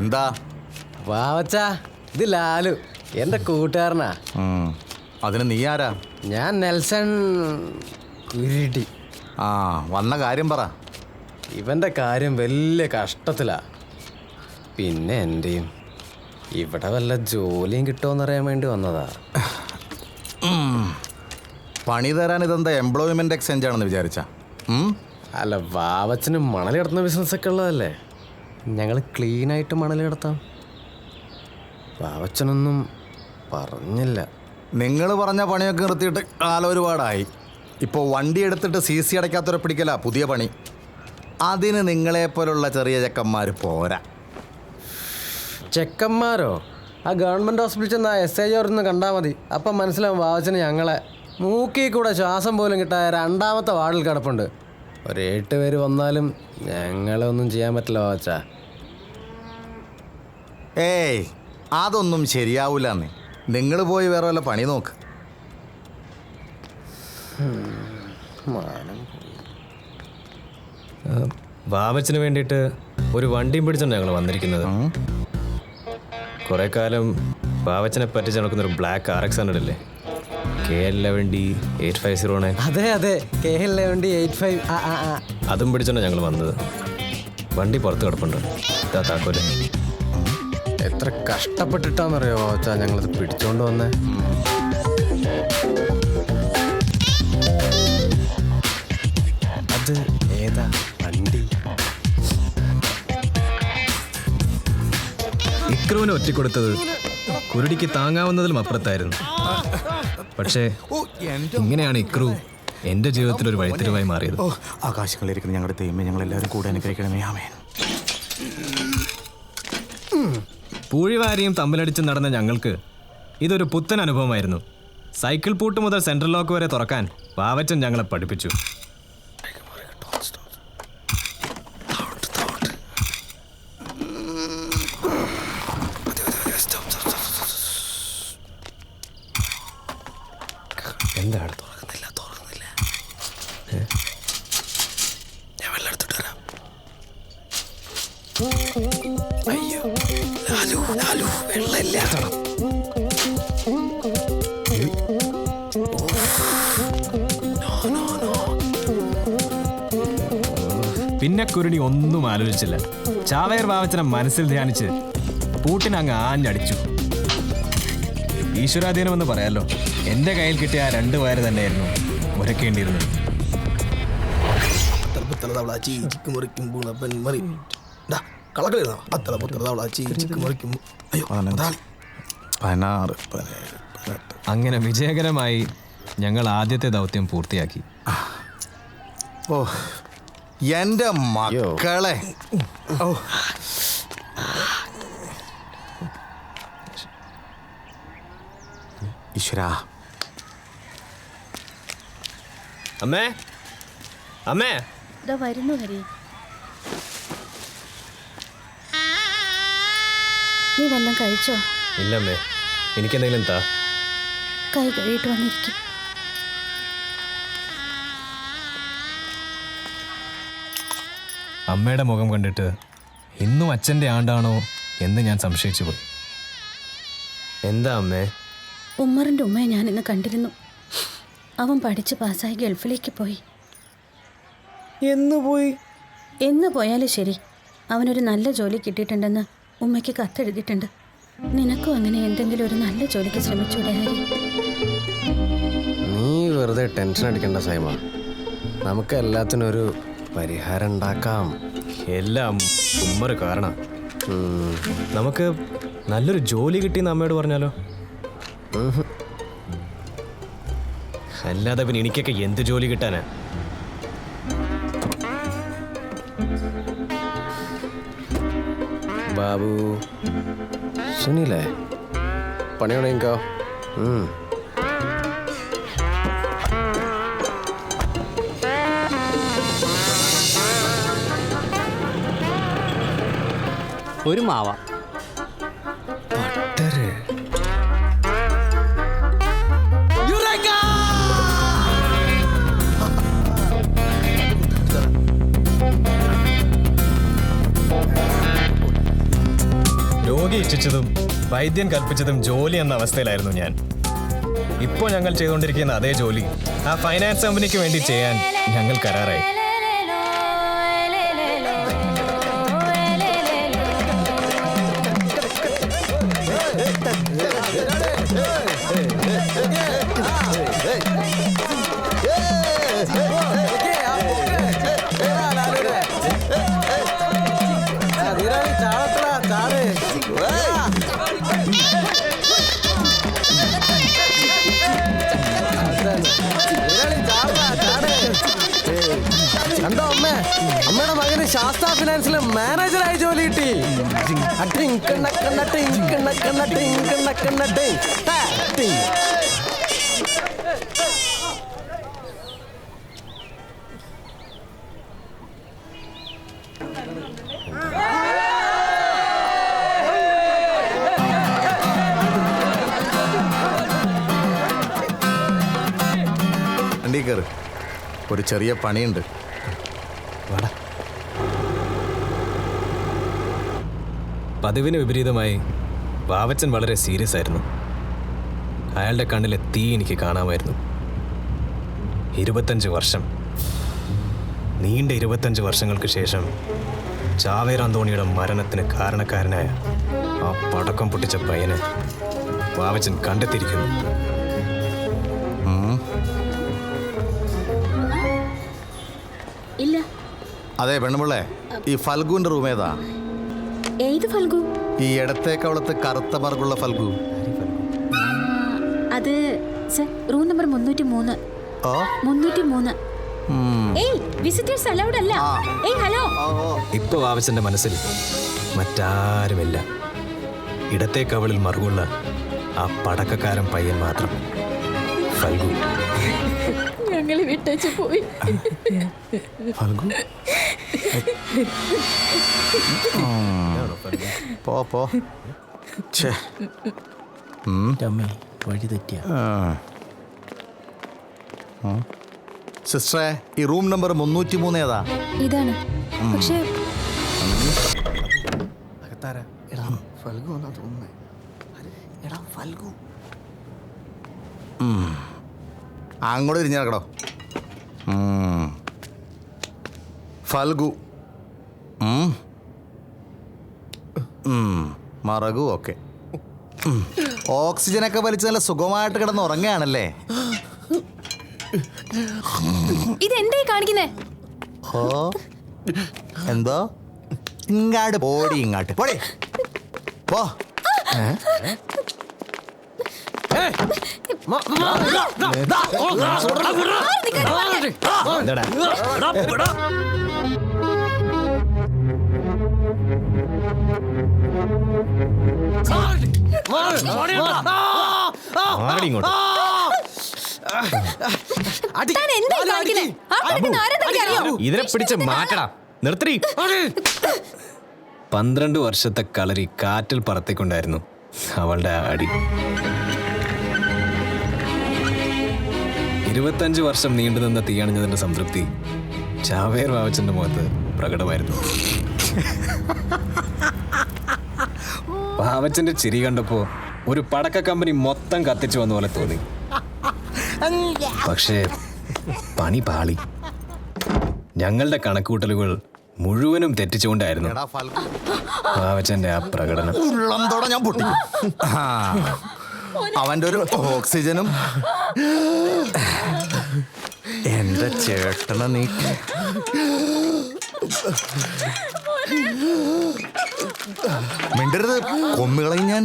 എന്താ വാവച്ചാ, ഇത് ലാലു, എൻ്റെ കൂട്ടുകാരനാ. അതിന് നീ ആരാ? ഞാൻ നെൽസൺ കുരുടി. ആ, വന്ന കാര്യം പറ. ഇവൻ്റെ കാര്യം വലിയ കഷ്ടത്തിലാ. പിന്നെ എൻ്റെയും. ഇവിടെ വല്ല ജോലിയും കിട്ടുമെന്നറിയാൻ വേണ്ടി വന്നതാ. പണി തരാൻ ഇതെന്താ എംപ്ലോയ്മെന്റ് എക്സ്ചേഞ്ച് ആണെന്ന് വിചാരിച്ച? അല്ല, വാവച്ചന് മണൽ കിടത്തുന്ന ബിസിനസ്സൊക്കെ ഉള്ളതല്ലേ. ഞങ്ങൾ ക്ലീനായിട്ട് മണൽ കിടത്താം. വാവച്ചനൊന്നും പറഞ്ഞില്ല. നിങ്ങൾ പറഞ്ഞ പണിയൊക്കെ നിർത്തിയിട്ട് കാലം ഒരുപാടായി. ഇപ്പോൾ വണ്ടി എടുത്തിട്ട് CC അടയ്ക്കാത്തവരെ പിടിക്കല പുതിയ പണി. അതിന് നിങ്ങളെപ്പോലുള്ള ചെറിയ ചെക്കന്മാർ പോരാ. ചെക്കന്മാരോ? ആ ഗവൺമെൻറ് ഹോസ്പിറ്റലിൽ ചെന്ന് ആ SI ഒന്ന് കണ്ടാൽ മതി. അപ്പം മനസ്സിലാവും വാവച്ചന് ഞങ്ങളെ. മൂക്കിൽ കൂടെ ശ്വാസം പോലും കിട്ടായ 2ാമത്തെ വാർഡിൽ കിടപ്പുണ്ട്. ഒരു 8 പേര് വന്നാലും ഞങ്ങളെ ഒന്നും ചെയ്യാൻ പറ്റില്ല വാവച്ചാ. ഏയ്, അതൊന്നും ശരിയാവൂലെന്ന്. നിങ്ങൾ പോയി വേറെ വല്ല പണി നോക്ക്. വാവച്ചന് വേണ്ടിയിട്ട് ഒരു വണ്ടിയും പിടിച്ചാണ് ഞങ്ങൾ വന്നിരിക്കുന്നത്. കുറേ കാലം വാവച്ചനെ പറ്റിച്ച് നടക്കുന്നൊരു ബ്ലാക്ക് RX 100 അല്ലേ, KL11D850. അതെ അതെ, KL11D85. അതും പിടിച്ചാണ് ഞങ്ങൾ വന്നത്. വണ്ടി പുറത്ത് കിടപ്പുണ്ട്. താക്കോല്. എത്ര കഷ്ടപ്പെട്ടിട്ടാന്നറിയോ വാവച്ചാ ഞങ്ങളത് പിടിച്ചോണ്ട് വന്നേ. അത് ഏതാ വണ്ടി? ഇക്രുവിന് ഒറ്റിക്കൊടുത്തത് കുരുടിക്ക് താങ്ങാവുന്നതിലും അപ്പുറത്തായിരുന്നു. പക്ഷേ ഇങ്ങനെയാണ് ഇക്രു എൻ്റെ ജീവിതത്തിൽ ഒരു വഴിത്തിരിവായി മാറിയത്. ആകാശങ്ങളിരിക്കുന്ന ഞങ്ങളുടെ ദൈവമേ, ഞങ്ങളെല്ലാവരും കൂടെ അനുഗ്രഹിക്കണമേ. ആമേൻ. പൂഴിവാരിയും തമ്മിലടിച്ച് നടന്ന ഞങ്ങൾക്ക് ഇതൊരു പുത്തൻ അനുഭവമായിരുന്നു. സൈക്കിൾ പൂട്ട് മുതൽ സെൻട്രൽ ലോക്ക് വരെ തുറക്കാൻ വാവച്ചൻ ഞങ്ങളെ പഠിപ്പിച്ചു. എന്താണ് തുറക്കുന്നില്ല? ഞാൻ വെള്ളം എടുത്തിട്ട് വരാം. അയ്യോ, ലാലു വെള്ളമില്ല. പിന്നെ കുരുണി ഒന്നും ആലോചിച്ചില്ല. ചാവേർ വാവച്ചനെ മനസ്സിൽ ധ്യാനിച്ച് പൂട്ടിനങ്ങ് ആഞ്ഞടിച്ചു. ഈശ്വരാധീനമെന്ന് പറയാലോ. എൻ്റെ കയ്യിൽ കിട്ടിയ ആ 2 വയറ് തന്നെയായിരുന്നു മുരക്കേണ്ടിയിരുന്നത്. അങ്ങനെ വിജയകരമായി ഞങ്ങൾ ആദ്യത്തെ ദൗത്യം പൂർത്തിയാക്കി. ഓ, എൻ്റെ മക്കളെ. ഓ, ഈശ്വരാ. അമ്മേ, അമ്മേ. വരുന്നു ഹരി. നീ വല്ലതും കഴിച്ചോ? ഇല്ലമ്മേ, എനിക്കെന്തെങ്കിലും താ. കൈ കഴുകിയിട്ട് വന്നിരിക്കും. അമ്മയുടെ മുഖം കണ്ടിട്ട് ഇന്നും അച്ഛൻ്റെ ആണ്ടാണോ എന്ന് ഞാൻ സംശയിച്ചു പോയി. എന്താ അമ്മേ? ഉമ്മറിൻ്റെ ഉമ്മയെ ഞാൻ ഇന്ന് കണ്ടിരുന്നു. അവൻ പഠിച്ച് പാസ്സായി ഗൾഫിലേക്ക് പോയി. എന്ന് പോയാലും ശരി, അവനൊരു നല്ല ജോലി കിട്ടിയിട്ടുണ്ടെന്ന് ഉമ്മയ്ക്ക് കത്തെഴുതിയിട്ടുണ്ട്. നിനക്കും അങ്ങനെ എന്തെങ്കിലും ഒരു നല്ല ജോലിക്ക് ശ്രമിച്ചൂടെ ഹരി? നീ വെറുതെ ടെൻഷൻ അടിക്കണ്ട സൈമ. നമുക്ക് എല്ലാത്തിനും ഒരു പരിഹാരം ഉണ്ടാക്കാം. എല്ലാം ഉമ്മറ് കാരണം. നമുക്ക് നല്ലൊരു ജോലി കിട്ടിയെന്ന് അമ്മയോട് പറഞ്ഞാലോ? അല്ലാതെ പിന്നെ എനിക്കൊക്കെ എന്ത് ജോലി കിട്ടാനാ? ബാബു സുനിലേ, പണി തുടങ്ങിക്കോ. ഒരു മാവ. ബട്ടറ്. രോഗി ഇച്ഛിച്ചതും വൈദ്യൻ കൽപ്പിച്ചതും ജോലി എന്ന അവസ്ഥയിലായിരുന്നു ഞാൻ. ഇപ്പോൾ ഞങ്ങൾ ചെയ്തുകൊണ്ടിരിക്കുന്ന അതേ ജോലി ആ ഫൈനാൻസ് കമ്പനിക്ക് വേണ്ടി ചെയ്യാൻ ഞങ്ങൾ കരാറായി. കണ്ടോ അമ്മ, അമ്മയുടെ മകന് ശാസ്ത്ര ഫിനാൻസിലെ മാനേജറായി ജോലി കിട്ടി. വണ്ടി കയറ്, ഒരു ചെറിയ പണിയുണ്ട്. പതിവിന് വിപരീതമായി വാവച്ചൻ വളരെ സീരിയസ് ആയിരുന്നു. അയാളുടെ കണ്ണിലെ തീ എനിക്ക് കാണാമായിരുന്നു. 25 വർഷം, നീണ്ട 25 വർഷങ്ങൾക്ക് ശേഷം ചാവേർ അന്തോണിയുടെ മരണത്തിന് കാരണക്കാരനായ ആ പടക്കം പൊട്ടിച്ച പയ്യനെ വാവച്ചൻ കണ്ടെത്തിയിരിക്കുന്നു. ഇല്ല. അതെ പെണ്ണുമുള്ളേ, ഈ ഫൽഗുവിന്റെ റൂം ഏതാ? ഏത് ഫൽഗു? ഈ ഇടത്തേക്കവളത്ത് കറുത്ത മാർഗുള്ള ഫൽഗു. അത് സർ, റൂം നമ്പർ 303. ഓ 303. ഏയ്, വിസിറ്റേഴ്സ് അലൗഡ് അല്ല. ഏയ് ഹലോ. ഇപ്പൊ വാവച്ചന്റെ മനസ്സിൽ മറ്റാരുമില്ല. ഇടത്തെ കവളിൽ മറുകുള്ള ആ പടക്കക്കാരൻ പയ്യൻ മാത്രം, ഫൽഗു. ഞങ്ങളെ വിട്ടേച്ച് പോയി. ഫൽഗു പോ പോ. വഴി തെറ്റിയ സിസ്റ്ററെ, ഈ റൂം നമ്പർ 303 ഏതാ? ഇതാണ്. പക്ഷേ അങ്ങോട്ട് തിരിഞ്ഞിറക്കടോ. ഫൽഗു മറകു. ഓക്കെ, ഓക്സിജനൊക്കെ വലിച്ച് നല്ല സുഖമായിട്ട് കിടന്ന് ഉറങ്ങുകയാണല്ലേ? ഇതെന്തേ കാണിക്കുന്നേ? ഓ എന്തോ? ഇങ്ങാട് പോടി, ഇങ്ങാട്ട് പോടി പോ. ഇതിനെ പിടിച്ച് മാറ്റടാ, നിർത്തി. 12 വർഷത്തെ കളരി കാറ്റിൽ പറത്തിക്കൊണ്ടായിരുന്നു അവളുടെ അടി. 25 വർഷം നീണ്ടുനിന്ന തീയണിഞ്ഞതിന്റെ സംതൃപ്തി ചാവേർ വാവച്ചന്റെ മുഖത്ത് പ്രകടമായിരുന്നു. വാവച്ചന്റെ ചിരി കണ്ടപ്പോ ഒരു പടക്ക കമ്പനി മൊത്തം കത്തിച്ചു വന്ന പോലെ തോന്നി. പക്ഷേ പണി പാളി. ഞങ്ങളുടെ കണക്കുകൂട്ടലുകൾ മുഴുവനും തെറ്റിച്ചുകൊണ്ടായിരുന്നു വാവച്ചന്റെ ആ പ്രകടനം. ഉള്ളന്തോടെ ഞാൻ പൊട്ടി. അവന്റെ ഒരു ഓക്സിജനും എന്റെ ചേട്ടനെ നീ മിണ്ടരുത്, കൊന്നുകളയും ഞാൻ.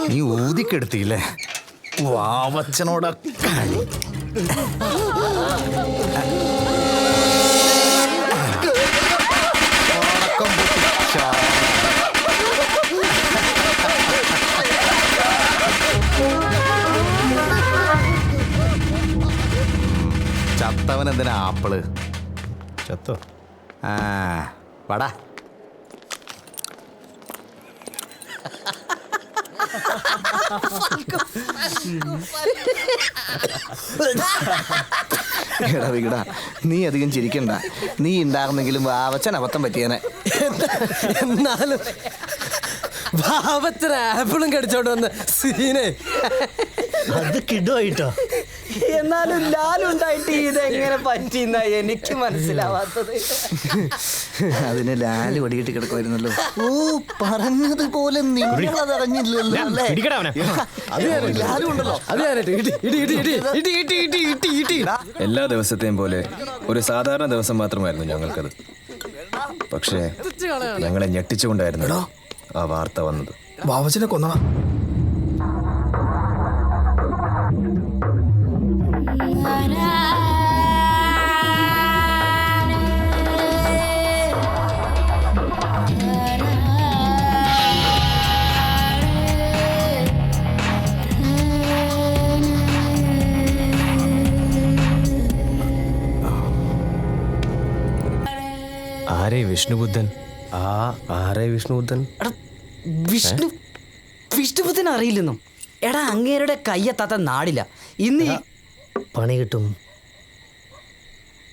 നീ ഊതിക്കെടുത്തില്ലേ വാവച്ചനോട് കളി. ചത്തവൻ എന്തിനാ ആപ്പിള്? ചത്തോ? ആ പടാ. എടാ വികടാ, നീ അധികം ചിരിക്കണ്ട. നീ ഉണ്ടാകുന്നെങ്കിലും വാവച്ചൻ അബദ്ധം പറ്റിയേനെ. എന്നാലും ഭാവത്തിന് ആപ്പിളും കടിച്ചോണ്ട് വന്ന് സീനെ. അത് കിടുവായിട്ടോ. എന്നാലും ലാലുണ്ടായിട്ട് ഇതെങ്ങനെ പറ്റിയെന്നാ എനിക്ക് മനസ്സിലാവാത്തത്. അതിന് ലാല് വടിയിട്ട് കിടക്കുമായിരുന്നല്ലോ. ഓ, പറഞ്ഞതുപോലെ നിങ്ങളതറിഞ്ഞില്ലല്ലോ അല്ലേ? ലാലും ഉണ്ടല്ലോ. എല്ലാ ദിവസത്തെയും പോലെ ഒരു സാധാരണ ദിവസം മാത്രമായിരുന്നു ഞങ്ങൾക്കത്. പക്ഷേ ഞങ്ങളെ ഞെട്ടിച്ചുകൊണ്ടായിരുന്നു ആ വാർത്ത വന്നത്. വാവച്ചനെ കൊന്നടാ. ആരേ വിഷ്ണുബുദ്ധൻ? ആരേ വിഷ്ണുബുദ്ധൻ? എടാ വിഷ്ണുബുദ്ധൻ അറിയില്ലെന്നും. എടാ അങ്ങേരുടെ കയ്യെത്താത്ത നാടില്ല. ഇന്ന് പണി കിട്ടും,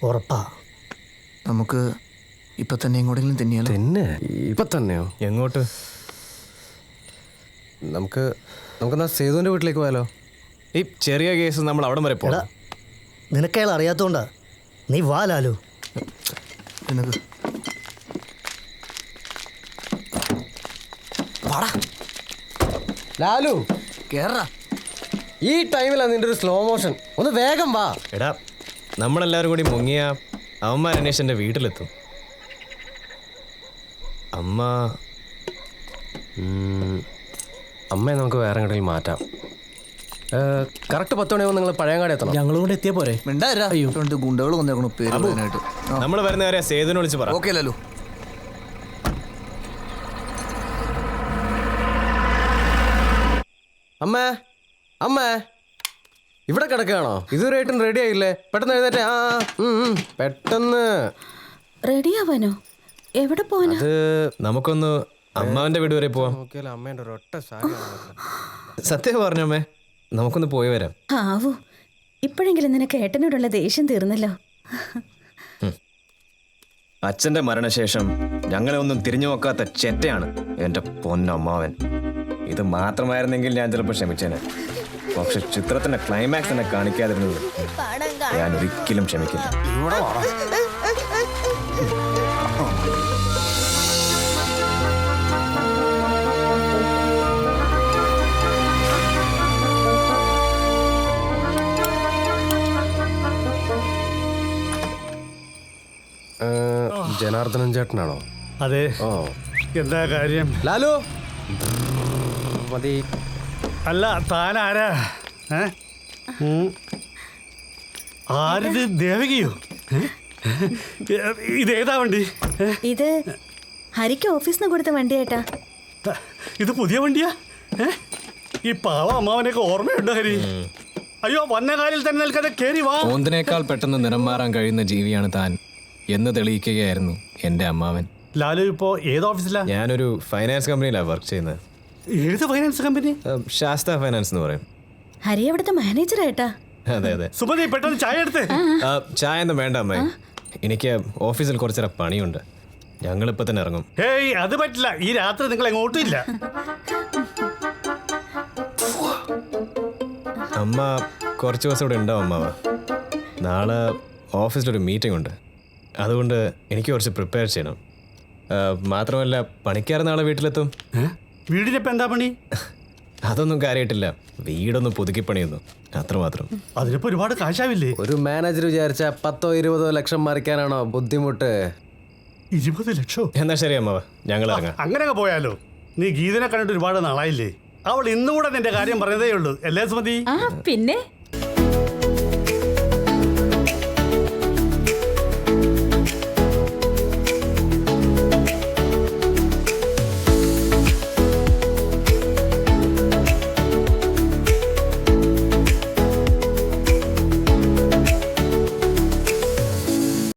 ഉറപ്പാ. നമുക്ക് ഇപ്പൊ തന്നെ എങ്ങോട്ടെങ്കിലും തന്നെയാലോ? തന്നെ ഇപ്പൊ തന്നെയോ? എങ്ങോട്ട്? നമുക്കെന്നാ സേതുവിന്റെ വീട്ടിലേക്ക് പോയാലോ? ഈ ചെറിയ കേസ് നമ്മൾ അവിടം വരെ എടാ, പോകണം. നിനക്കയാൾ അറിയാത്തോണ്ടാ. നീ വാ ലാലു. നിനക്ക് ലാലു, കേറാ. ഈ ടൈമിലാണ് നിന്റെ ഒരു സ്ലോ മോഷൻ. ഒന്ന് വേഗം വാ. എടാ, നമ്മളെല്ലാവരും കൂടി മുങ്ങിയ അവന്മാർ അന്വേഷിച്ച് എൻ്റെ വീട്ടിലെത്തും. അമ്മയെ നമുക്ക് വേറെ എങ്ങോട്ടെങ്കിലും മാറ്റാം. കറക്റ്റ് 10 മണിയാകുമ്പോൾ നിങ്ങൾ പഴയങ്ങാടി എത്തണം. ഞങ്ങളും കൂടെ എത്തിയാ പോരെ? മിണ്ടാരാ. രണ്ട് ഗുണ്ടകൾ വന്നേക്കണു പേര് പറയാനായിട്ട്. നമ്മൾ വരുന്ന കാര്യം സേതുവിനെ വിളിച്ച് പറ. ഓക്കെ ലാലു. അമ്മേ, അമ്മേ, ഇവിടെ കിടക്കുകയാണോ? ഇതുവരെയായിട്ടും റെഡി ആയില്ലേ? പെട്ടെന്ന് എഴുന്നേറ്റേ. പെട്ടെന്ന് റെഡിയാവാനോ? എവിടെ പോവാനോ? അത് നമുക്കൊന്ന് അമ്മാവൻ്റെ വീട് വരെ പോവാം. നോക്കിയാലും അമ്മേൻ്റെ ഒരൊറ്റ സാരി. സത്യം പറഞ്ഞമ്മേ, നമുക്കൊന്ന് പോയി വരാം. ആവൂ, ഇപ്പോഴെങ്കിലും നിനക്ക് ഏട്ടനോടുള്ള ദേഷ്യം തീർന്നല്ലോ. അച്ഛൻ്റെ മരണശേഷം ഞങ്ങളെ ഒന്നും തിരിഞ്ഞു നോക്കാത്ത ചെറ്റയാണ് എൻ്റെ പൊന്നമ്മാവൻ. ഇത് മാത്രമായിരുന്നെങ്കിൽ ഞാൻ ചിലപ്പോൾ ക്ഷമിച്ചേനെ. പക്ഷെ ചിത്രത്തിന്റെ ക്ലൈമാക്സ് എന്നെ കാണിക്കാതിരുന്നത് ഞാൻ ഒരിക്കലും ക്ഷമിക്കില്ല. ജനാർദ്ദനൻ ചേട്ടനാണോ? അതെ. ഓ, എന്താ കാര്യം? ലാലു മതി. അല്ല, താനാരാ? ആരിത്? ദേവകിയോ? ഇതേതാ വണ്ടി? ഇത് ഹരിക്ക് ഓഫീസിൽ നിന്ന് കൊടുത്ത വണ്ടിയേട്ടാ. ഇത് പുതിയ വണ്ടിയാ? ഈ പാവ അമ്മാവനൊക്കെ ഓർമ്മയുണ്ടോ ഹരി? അയ്യോ, വന്ന കാലിൽ തന്നെ നിൽക്കാതെ കേറി വാ. ഓന്തിനേക്കാൾ പെട്ടെന്ന് നിറം മാറാൻ കഴിയുന്ന ജീവിയാണ് താൻ എന്ന് തെളിയിക്കുകയായിരുന്നു എൻ്റെ അമ്മാവൻ. ലാലു ഇപ്പോ ഏത് ഓഫീസിലാ? ഞാനൊരു ഫൈനാൻസ് കമ്പനിയിലാണ് വർക്ക് ചെയ്യുന്നത്. ഏത് ഫൈനാൻസ് കമ്പനി? ശാസ്ത ഫൈനാൻസ് എന്ന് പറയും. ഹരി അവിടുത്തെ മാനേജറായിട്ടാ. അതെ അതെ. സുമതി, പെട്ടെന്ന് ചായ എടുത്ത്. ചായ ഒന്നും വേണ്ട അമ്മായി, എനിക്ക് ഓഫീസിൽ കുറച്ചേറെ പണിയുണ്ട്. ഞങ്ങളിപ്പോൾ തന്നെ ഇറങ്ങും. ഹേയ്, അത് പറ്റില്ല. ഈ രാത്രി നിങ്ങൾ എങ്ങോട്ടും ഇല്ല. അമ്മ കുറച്ച് ദിവസം ഇവിടെ ഉണ്ടാവും അമ്മാവ. നാളെ ഓഫീസിലൊരു മീറ്റിംഗ് ഉണ്ട്, അതുകൊണ്ട് എനിക്ക് കുറച്ച് പ്രിപ്പയർ ചെയ്യണം. മാത്രമല്ല പണിക്കാരൻ നാളെ വീട്ടിലെത്തും. വീടിനിപ്പോ എന്താ പണി? അതൊന്നും കാര്യമായിട്ടില്ല, വീടൊന്ന് പുതുക്കി പണിയുന്നു, അത്രമാത്രം. അതിനിപ്പോ ഒരുപാട് കാശാവില്ലേ? ഒരു മാനേജർ വിചാരിച്ച 10-20 ലക്ഷം മറിക്കാനാണോ ബുദ്ധിമുട്ട്? 20 ലക്ഷം? എന്നാ ശരി അമ്മാവ, ഞങ്ങൾ ഇറങ്ങാം. അങ്ങനെയൊക്കെ പോയാലോ? നീ ഗീതനെ കണ്ടിട്ട് ഒരുപാട് നാളായില്ലേ? അവൾ ഇന്നുകൂടെ നിന്റെ കാര്യം പറഞ്ഞതേ ഉള്ളൂ അല്ലേ സുമതി? പിന്നെ